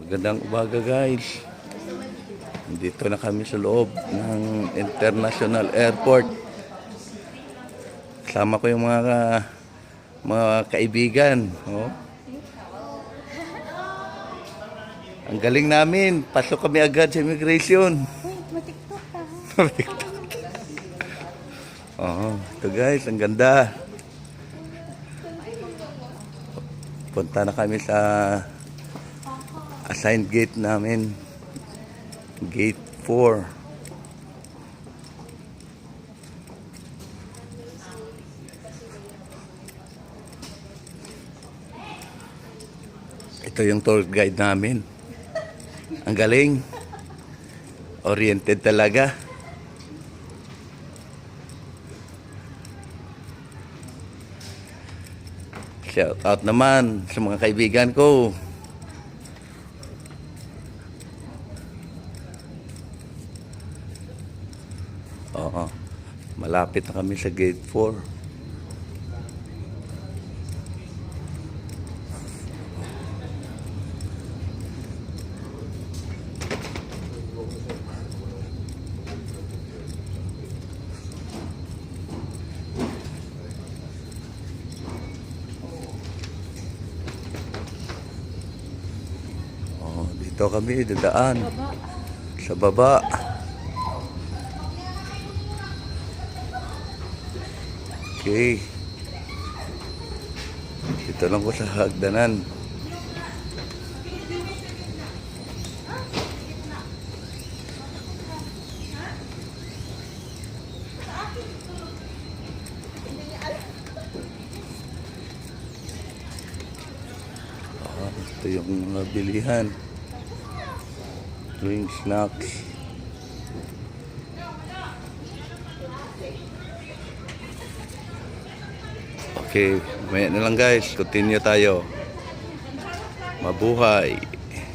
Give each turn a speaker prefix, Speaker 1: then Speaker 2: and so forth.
Speaker 1: Magandang umaga guys. Dito na kami sa loob ng International Airport. Kasama ko yung mga kaibigan. Oh. Ang galing namin. Pasok kami agad sa immigration.
Speaker 2: Matiktok ka.
Speaker 1: Oh, ito guys, ang ganda. Punta na kami sa assigned gate namin. Gate 4. Ito yung tour guide namin. Ang galing. Oriented talaga. Shout out naman sa mga kaibigan ko. Oo. Malapit na kami sa gate 4. Dito kami dadaan sa baba. Okay. Dito lang ko sa hagdanan. Ito yung mga bilihan. Drink, snacks. Okay, may na lang guys. Continue tayo. Mabuhay.